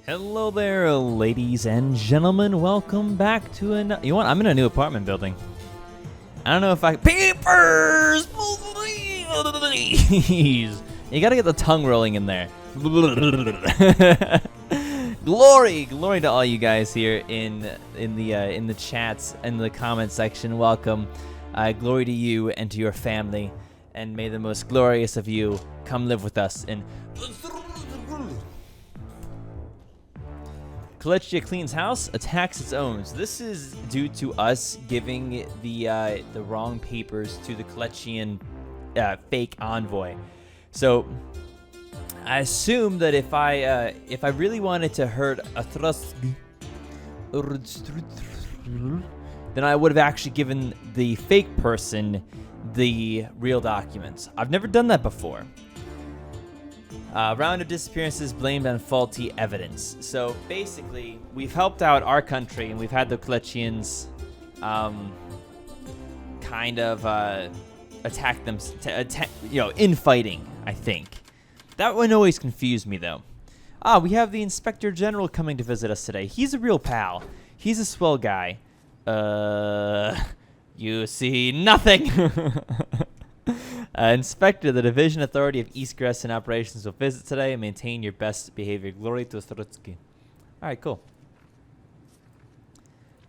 Hello there, ladies and gentlemen. Welcome back to an. You know what? I'm in a new apartment building. I don't know if I. Papers, please. You gotta get the tongue rolling in there. glory to all you guys here in the chats and the comment section. Welcome, glory to you and to your family, and may the most glorious of you come live with us in. Kolechia cleans house, attacks its own. So this is due to us giving the wrong papers to the Kolechian fake envoy. So I assume that if I really wanted to hurt Athruski, then I would have actually given the fake person the real documents. I've never done that before. Round of disappearances blamed on faulty evidence. So basically, we've helped out our country, and we've had the Kolechians kind of attack them, infighting, I think. That one always confused me, though. We have the Inspector General coming to visit us today. He's a real pal. He's a swell guy. You see nothing. Inspector, the Division Authority of East Grestin Operations will visit today and maintain your best behavior. Glory to Strutsky. All right, cool.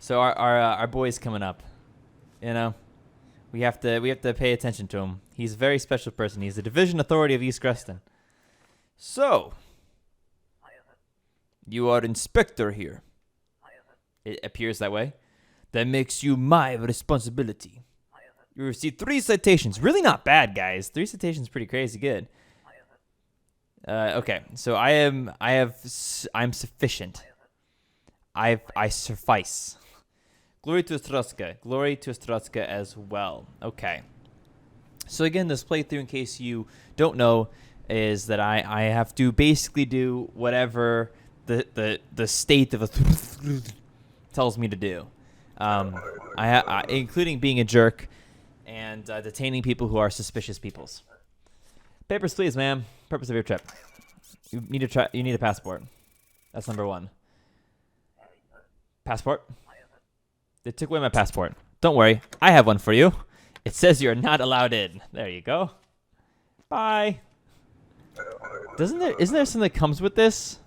So our boy's coming up. You know, we have to pay attention to him. He's a very special person. He's the Division Authority of East Grestin. So, you are Inspector here. It appears that way. That makes you my responsibility. You received 3 citations. Really not bad, guys. 3 citations pretty crazy good. Okay, so I'm sufficient. I suffice. Glory to Ostrowska. Glory to Ostrowska as well. Okay. So again, this playthrough, in case you don't know, is that I have to basically do whatever the state of a tells me to do. Including being a jerk. And detaining people who are suspicious peoples. Papers, please, ma'am. Purpose of your trip. You need a passport. That's number 1. Passport? They took away my passport. Don't worry, I have one for you. It says you're not allowed in. There you go. Bye. Isn't there something that comes with this?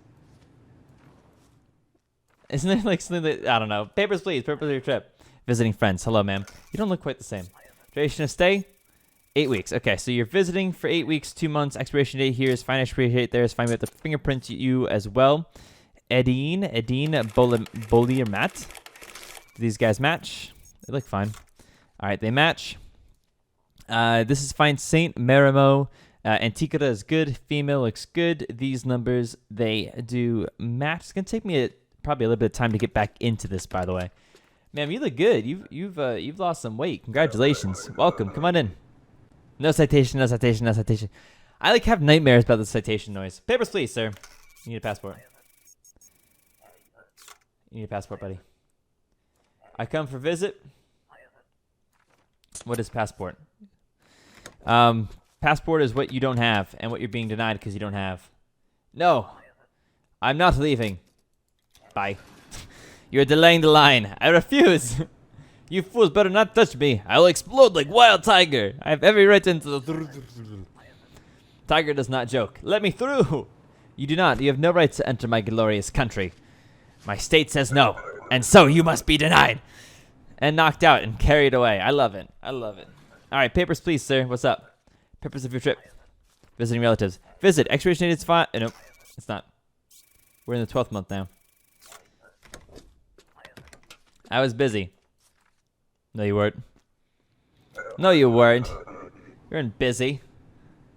Isn't there like something that, I don't know. Papers, please. Purpose of your trip. Visiting friends. Hello, ma'am. You don't look quite the same. Duration of stay, 8 weeks. Okay, so you're visiting for 8 weeks, 2 months. Expiration date here is fine. Expiration date there is fine. We have to fingerprint you as well. Edine Boliermat. Do these guys match? They look fine. All right, they match. This is fine. Saint Marimo. Antiquita is good. Female looks good. These numbers, they do match. It's going to take me probably a little bit of time to get back into this, by the way. Ma'am, you look good. You've lost some weight. Congratulations. Welcome. Come on in. No citation, no citation, no citation. I have nightmares about the citation noise. Papers, please, sir. You need a passport. You need a passport, buddy. I come for visit. What is passport? Passport is what you don't have and what you're being denied because you don't have. No. I'm not leaving. Bye. You're delaying the line. I refuse. You fools better not touch me. I will explode like Wild Tiger. I have every right into the... Tiger does not joke. Let me through. You do not. You have no right to enter my glorious country. My state says no. And so you must be denied. And knocked out and carried away. I love it. I love it. All right, papers, please, sir. What's up? Purpose of your trip. Visiting relatives. Visit. Expiration date is fine. Nope, it's not. We're in the 12th month now. I was busy. No, you weren't. No, you weren't. You're in busy.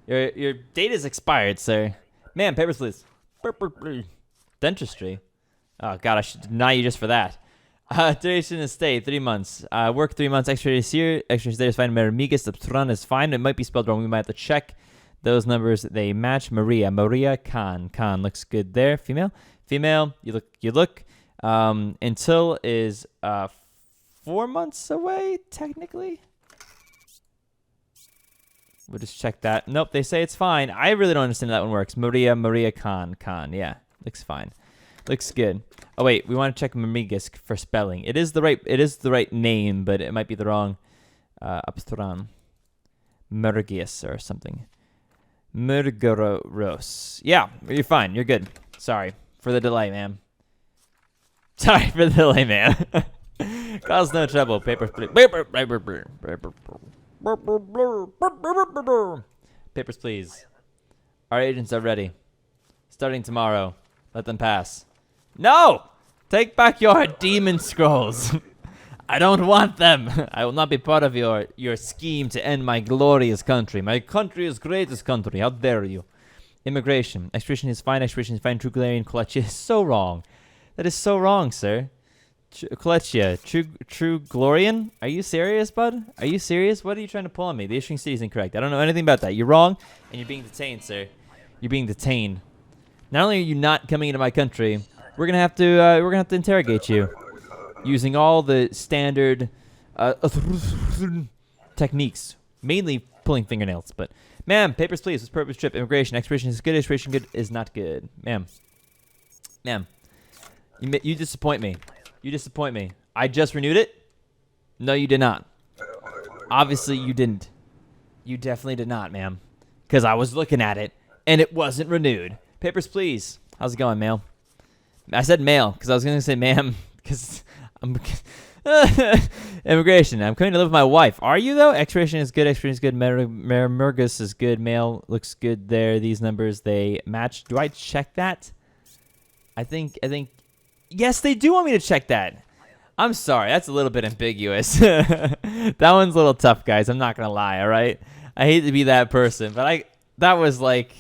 Your date is expired, sir. Ma'am, papers, please. Dentistry. Oh, God, I should deny you just for that. Duration of stay, 3 months. Work 3 months. Extra days here. Extra days is fine. Meramigas Abtran is fine. It might be spelled wrong. We might have to check those numbers. They match. Maria Khan. Khan looks good there. Female. You look. Until is 4 months away, technically. We'll just check that. Nope, they say it's fine. I really don't understand how that one works. Maria Khan. Yeah, looks fine. Looks good. Oh wait, we want to check Mermigisk for spelling. It is the right name, but it might be the wrong Abstran. Mergius or something. Murgeros. Yeah, you're fine. You're good. Sorry for the delay, man. Sorry for the delay, man. Cause no trouble. Papers, please. Papers, please. Our agents are ready. Starting tomorrow. Let them pass. No! Take back your demon scrolls. I don't want them. I will not be part of your scheme to end my glorious country. My country is greatest country. How dare you? Immigration. Extradition is fine. Extradition is fine. True Galarian Kolechia is so wrong. That is so wrong, sir. Kolechia. True Glorian? Are you serious, bud? Are you serious? What are you trying to pull on me? The issuing city is incorrect. I don't know anything about that. You're wrong, and you're being detained, sir. You're being detained. Not only are you not coming into my country, we're gonna have to interrogate you using all the standard techniques, mainly pulling fingernails. But, ma'am, papers, please. What's purpose trip? Immigration. Expiration is good. Expiration good is not good. Ma'am. Ma'am. You disappoint me. You disappoint me. I just renewed it? No, you did not. Obviously, you didn't. You definitely did not, ma'am. Because I was looking at it, and it wasn't renewed. Papers, please. How's it going, ma'am? I said male, because I was going to say ma'am, because I'm... Immigration. I'm coming to live with my wife. Are you, though? Expiration is good. Expiration is good. Mergus is good. Male looks good there. These numbers, they match. Do I check that? I think... Yes, they do want me to check that. I'm sorry. That's a little bit ambiguous. That one's a little tough, guys. I'm not going to lie, all right? I hate to be that person, but that was like...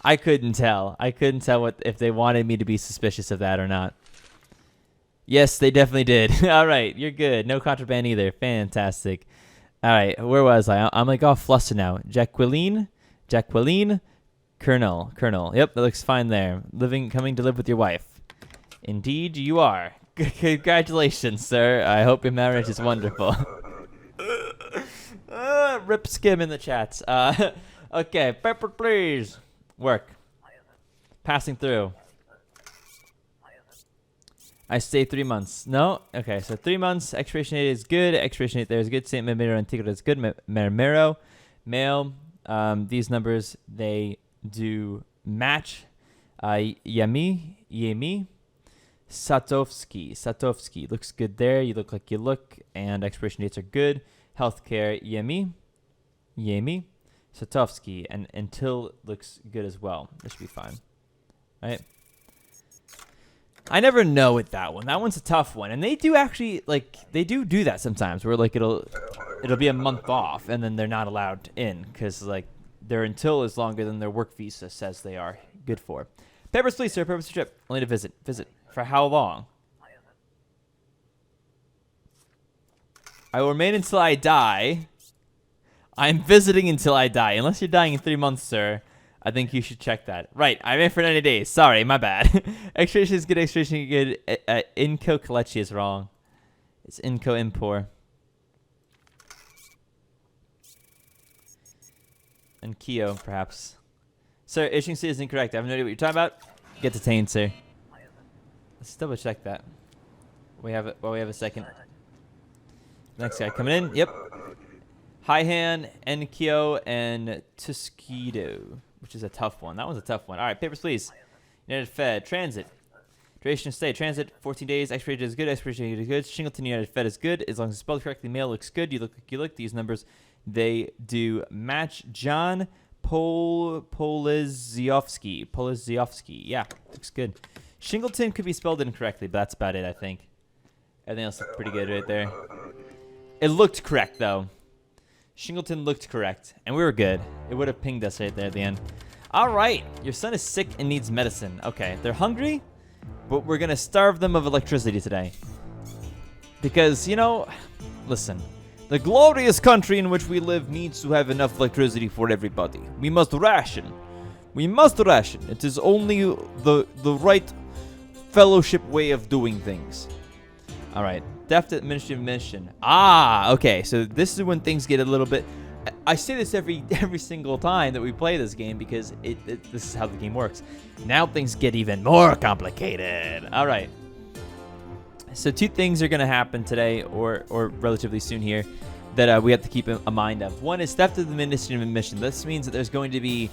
I couldn't tell. I couldn't tell if they wanted me to be suspicious of that or not. Yes, they definitely did. All right, you're good. No contraband either. Fantastic. All right, where was I? I'm like all flustered now. Jacqueline, Colonel. Yep, that looks fine there. Coming to live with your wife. Indeed, you are. Congratulations, sir. I hope your marriage is wonderful. Rip Skim in the chats. Okay, pepper, please. Work. Passing through. I stay 3 months. No? Okay, so 3 months. Expiration date is good. Expiration date there is good. Saint Mermero Antigua is good. Mermero. Male. These numbers, they do match. Yemi. Satovsky. Looks good there. You look like you look. And expiration dates are good. Healthcare. Yemi. Satovsky, and until looks good as well. This should be fine, right? I never know with that one. That one's a tough one, and they do actually they do that sometimes, where like it'll be a month off, and then they're not allowed in because like their until is longer than their work visa says they are good for. Papers, please, sir. Purpose of trip. Only to visit. Visit for how long? I will remain until I die. I'm visiting until I die. Unless you're dying in 3 months, sir, I think you should check that. Right, I'm in for 90 days. Sorry, my bad. Extradition is good. Extradition is good. Inco Kalechi is wrong. It's Inco Impor. And Kyo, perhaps. Sir, issuing C is incorrect. I have no idea what you're talking about. Get detained, sir. Let's double check that. We have a second. Next guy coming in. Yep. Haihan, Enkyo, and Tuskido, which is a tough one. That one's a tough one. All right, papers, please. United Fed. Transit. Duration of stay. Transit, 14 days. Expiration is good. Expiration is good. Shingleton United Fed is good. As long as it's spelled correctly, mail looks good. You look like you look. These numbers, they do match. John Poliziovsky. Yeah, looks good. Shingleton could be spelled incorrectly, but that's about it, I think. Everything else looks pretty good right there. It looked correct, though. Shingleton looked correct, and we were good. It would have pinged us right there at the end. All right, your son is sick and needs medicine. Okay, they're hungry, but we're going to starve them of electricity today. Because, you know, listen, the glorious country in which we live needs to have enough electricity for everybody. We must ration. It is only the right fellowship way of doing things. All right. Theft at Ministry of Mission. Ah, okay. So this is when things get a little bit... I say this every single time that we play this game because this is how the game works. Now things get even more complicated. All right. So 2 things are going to happen today or relatively soon here that we have to keep a mind of. One is theft of the Ministry of Admission. This means that there's going to be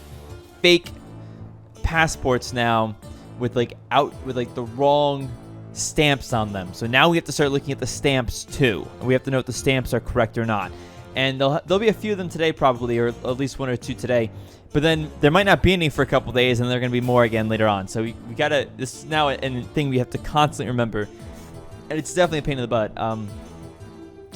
fake passports now with like the wrong stamps on them. So now we have to start looking at the stamps too. We have to know if the stamps are correct or not. And there'll be a few of them today probably, or at least 1 or 2 today. But then there might not be any for a couple days, and there are going to be more again later on. So we gotta. This is now a thing we have to constantly remember. And it's definitely a pain in the butt.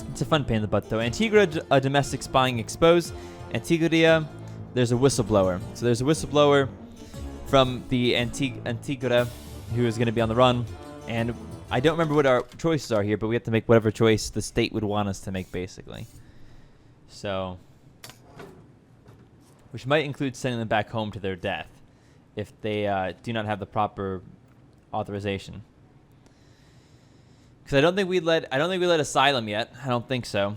It's a fun pain in the butt, though. Antigua, domestic spying exposed. Antigua, there's a whistleblower. So there's a whistleblower from the Antigua who is going to be on the run. And I don't remember what our choices are here, but we have to make whatever choice the state would want us to make, basically. So, which might include sending them back home to their death if they do not have the proper authorization. Because I don't think we let asylum yet. I don't think so.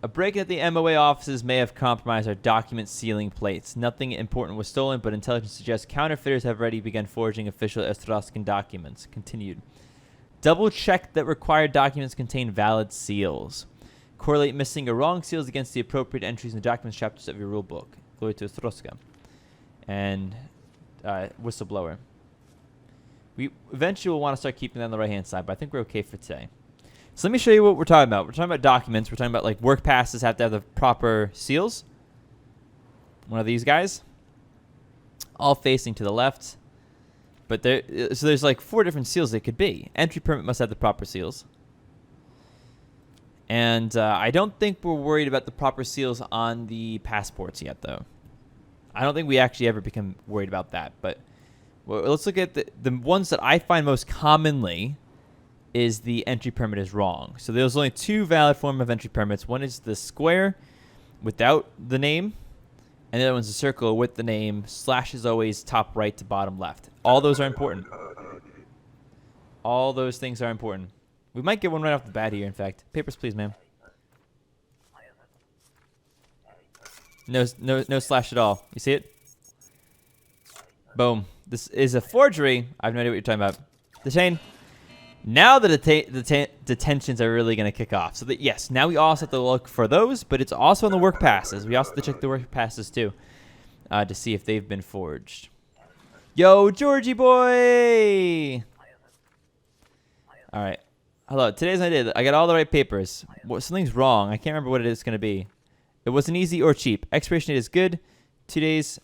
A break at the MOA offices may have compromised our document sealing plates. Nothing important was stolen, but intelligence suggests counterfeiters have already begun forging official Estroscan documents. Continued. Double check that required documents contain valid seals. Correlate missing or wrong seals against the appropriate entries in the documents chapters of your rulebook. Glory to Estrosca. And whistleblower. We eventually will want to start keeping that on the right-hand side, but I think we're okay for today. So let me show you what we're talking about. We're talking about documents. We're talking about like work passes have to have the proper seals. One of these guys. All facing to the left. But there's like 4 different seals they could be. Entry permit must have the proper seals. And I don't think we're worried about the proper seals on the passports yet, though. I don't think we actually ever become worried about that. But well, let's look at the ones that I find most commonly is the entry permit is wrong. So there's only 2 valid form of entry permits. One is the square without the name, and the other one's a circle with the name. Slash is always top right to bottom left. All those are important. All those things are important. We might get one right off the bat here, in fact. Papers, please, ma'am. No slash at all. You see it? Boom. This is a forgery. I have no idea what you're talking about. Detain. Now the detentions are really going to kick off. So that, yes, now we also have to look for those, but it's also on the work passes. We also have to check the work passes too to see if they've been forged. Yo, Georgie boy! All right. Hello. Today's I did. I got all the right papers. Something's wrong. I can't remember what it is going to be. It wasn't easy or cheap. Expiration date is good. 2 days.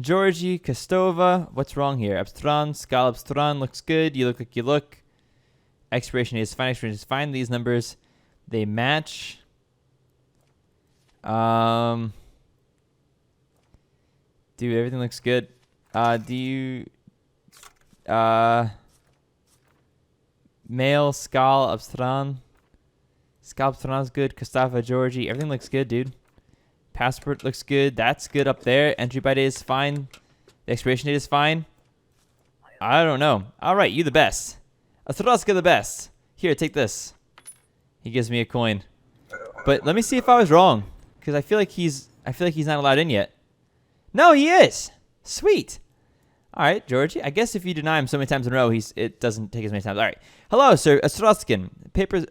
Georgie, Kostova. What's wrong here? Abstran, Skal Abstran looks good. You look like you look. Expiration date is fine. Expiration is fine. These numbers, they match. Dude, everything looks good. Male, Skal Abstran. Skal Abstran is good. Kostova, Georgie. Everything looks good, dude. Passport looks good. That's good up there. Entry by date is fine. The expiration date is fine. I don't know. All right, you the best. Astroska the best. Here, take this. He gives me a coin. But let me see if I was wrong, because I feel like he's not allowed in yet. No, he is. Sweet. All right, Georgie. I guess if you deny him so many times in a row, it doesn't take as many times. All right. Hello, sir. Astroskin. Papers,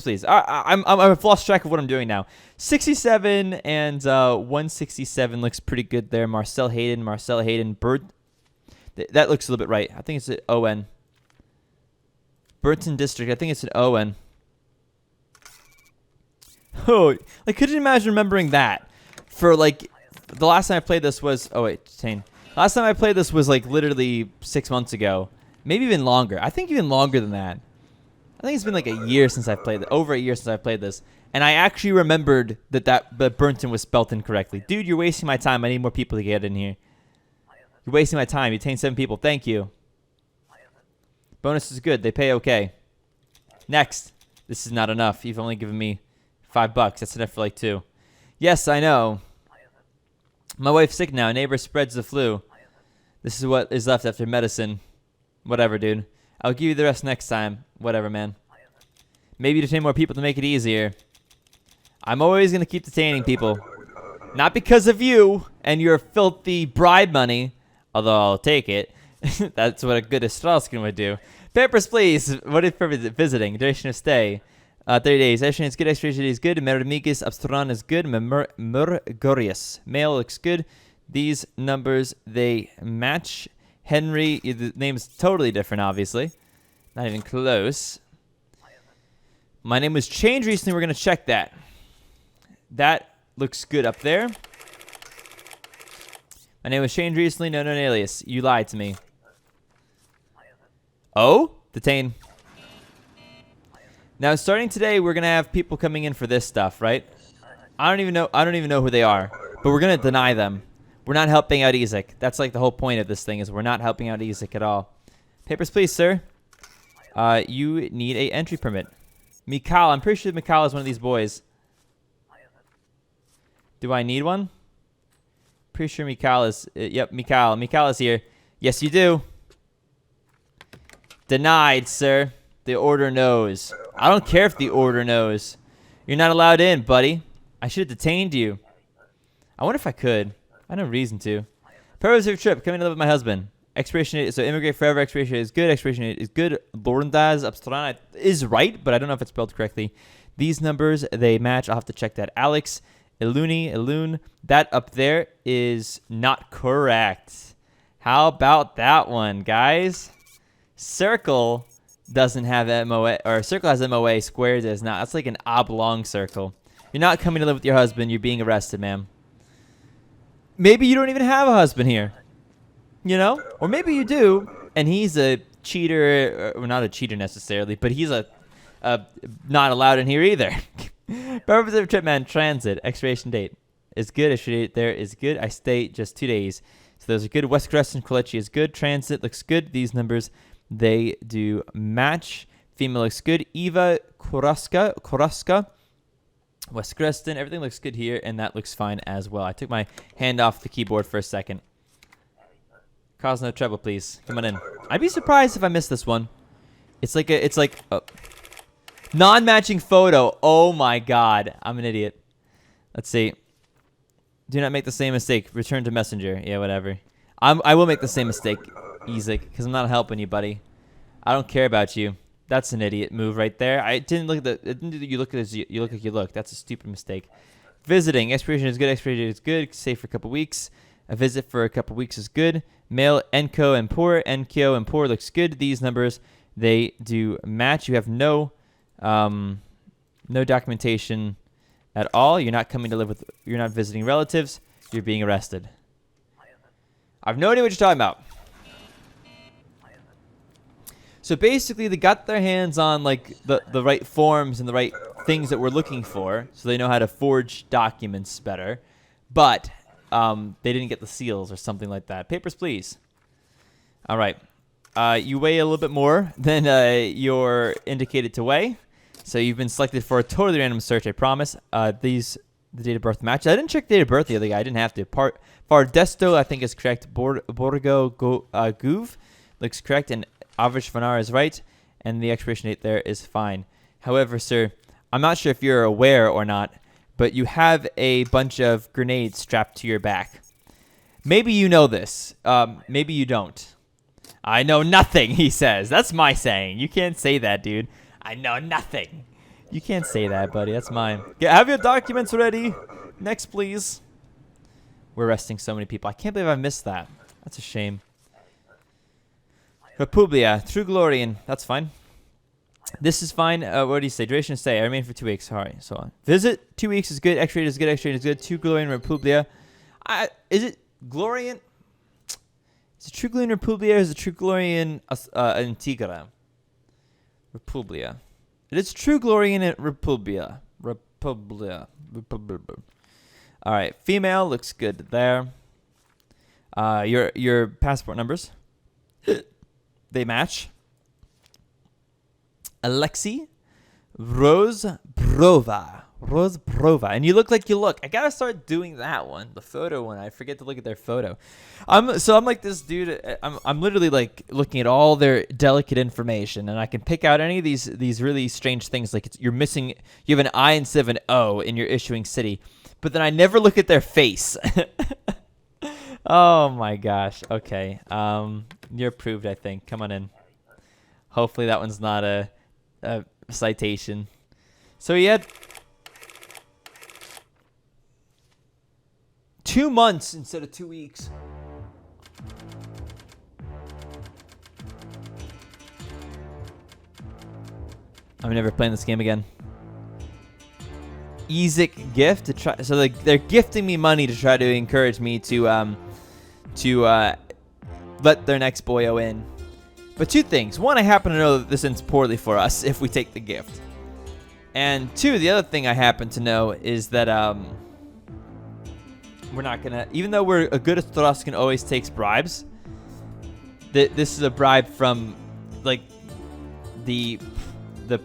please. I've lost track of what I'm doing now. 67 and 167 looks pretty good there. Marcel Hayden. Bird. That looks a little bit right. I think it's an O-N. Burton District. I think it's an O-N. Oh, like, could you imagine remembering that? For, like, the last time I played this was... Oh, wait. Detain. Last time I played this was like literally 6 months ago. Maybe even longer. I think even longer than that. I think it's been like a year since I've played it. Over a year since I played this. And I actually remembered that Burnton was spelt incorrectly. Dude, you're wasting my time. I need more people to get in here. You're wasting my time. You detained 7 people. Thank you. Bonus is good. They pay okay. Next. This is not enough. You've only given me $5. That's enough for like 2. Yes, I know. My wife's sick now. Neighbor spreads the flu. This is what is left after medicine. Whatever, dude. I'll give you the rest next time. Whatever, man. Maybe detain more people to make it easier. I'm always going to keep detaining people. Not because of you and your filthy bribe money, although I'll take it. That's what a good Astralskin would do. Papers, please. What is purpose of visiting? Duration of stay. 30 days. Expiration is good. Expiration is good. Meramicus Abstron is good. Murgorius. Male looks good. These numbers, they match. Henry, the name's totally different, obviously. Not even close. My name was changed recently. We're going to check that. That looks good up there. My name was changed recently. No known alias. You lied to me. Oh? Detain. Now, starting today, we're going to have people coming in for this stuff, right? I don't even know who they are. But we're going to deny them. We're not helping out Ezek. That's like the whole point of this thing is we're not helping out Ezek at all. Papers, please, sir. You need a entry permit. Mikal. I'm pretty sure Mikal is one of these boys. Do I need one? Pretty sure Mikal is... yep, Mikal. Mikal is here. Yes, you do. Denied, sir. The order knows. I don't care if the order knows. You're not allowed in, buddy. I should have detained you. I wonder if I could. I have no reason to. Purpose of your trip. Coming to live with my husband. Expiration date. So immigrate forever. Expiration date is good. Expiration date is good. Lorndaz Abstrana is right, but I don't know if it's spelled correctly. These numbers, they match. I'll have to check that. Alex, Ilune. That up there is not correct. How about that one, guys? Circle doesn't have MOA, or circle has MOA. Square does not. That's like an oblong circle. You're not coming to live with your husband. You're being arrested, ma'am. Maybe you don't even have a husband here. You know? Or maybe you do, and he's a cheater, or not a cheater necessarily, but he's a not allowed in here either. Purpose of trip, man. Transit. Expiration date is good. Expiration date there is good. I stay just 2 days. So those are good. West Crescent, Kolechi is good. Transit looks good. These numbers, they do match. Female looks good. Eva Koraska. West Creston, everything looks good here, and that looks fine as well. I took my hand off the keyboard for a second. Cause no trouble, please. Come on in. I'd be surprised if I missed this one. It's like a non-matching photo. Oh my god, I'm an idiot. Let's see. Do not make the same mistake. Return to messenger. Yeah, whatever. I will make the same mistake, Ezek, because I'm not helping you, buddy. I don't care about you. That's an idiot move right there. I didn't look at the. It didn't do you look as you look like you look. That's a stupid mistake. Visiting. Expiration is good. Expiration is good. Stay for a couple weeks. A visit for a couple weeks is good. Male Enko and Poor. Enkyo and Poor looks good. These numbers, they do match. You have no documentation at all. You're not coming to live with. You're not visiting relatives. You're being arrested. I've no idea what you're talking about. So basically, they got their hands on like the right forms and the right things that we're looking for, so they know how to forge documents better. But they didn't get the seals or something like that. Papers, please. All right. You weigh a little bit more than you're indicated to weigh, so you've been selected for a totally random search. I promise. The date of birth match. I didn't check date of birth the other guy. I didn't have to. Fardesto, I think is correct. Borgo Guv looks correct, and Avish Vanar is right, and the expiration date there is fine. However, sir, I'm not sure if you're aware or not, but you have a bunch of grenades strapped to your back. Maybe you know this. Maybe you don't. I know nothing, he says. That's my saying. You can't say that, dude. I know nothing. You can't say that, buddy. That's mine. Have your documents ready. Next, please. We're arresting so many people. I can't believe I missed that. That's a shame. Republia, True Glorian. That's fine. This is fine. What do you say? Duration of stay. I remain for 2 weeks. All right, so on. Visit. 2 weeks is good. Extra is good. Extra is good. True Glorian Republia. Is it Glorian? Is it True Glorian Republia or is it True Glorian Antigua? Republia. It is True Glorian Republia. Republia. All right. Female looks good there. Your passport numbers. They match. Alexei Rose Brova. Rozprova. And you look like you look. I gotta start doing that one, the photo one. I forget to look at their photo. I'm like this dude. I'm literally like looking at all their delicate information, and I can pick out any of these really strange things. Like you're missing. You have an I instead of an O in your issuing city, but then I never look at their face. Oh my gosh. Okay. You're approved, I think. Come on in. Hopefully that one's not a citation. So he had 2 months instead of 2 weeks. I'm never playing this game again. Easic gift to try. So they're gifting me money to try to encourage me to let their next boyo in. But 2 things. 1, I happen to know that this ends poorly for us if we take the gift. And 2, the other thing I happen to know is that we're not gonna, even though we're a good Thruskan always takes bribes. This is a bribe from like the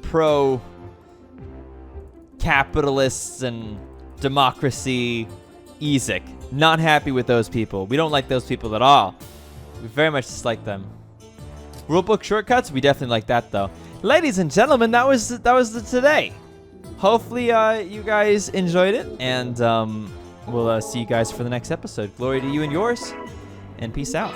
pro capitalists and democracy Ezek. Not happy with those people. We don't like those people at all. We very much dislike them. Rulebook shortcuts, we definitely like that though. Ladies and gentlemen, that was the today. Hopefully you guys enjoyed it, and we'll see you guys for the next episode. Glory to you and yours, and peace out.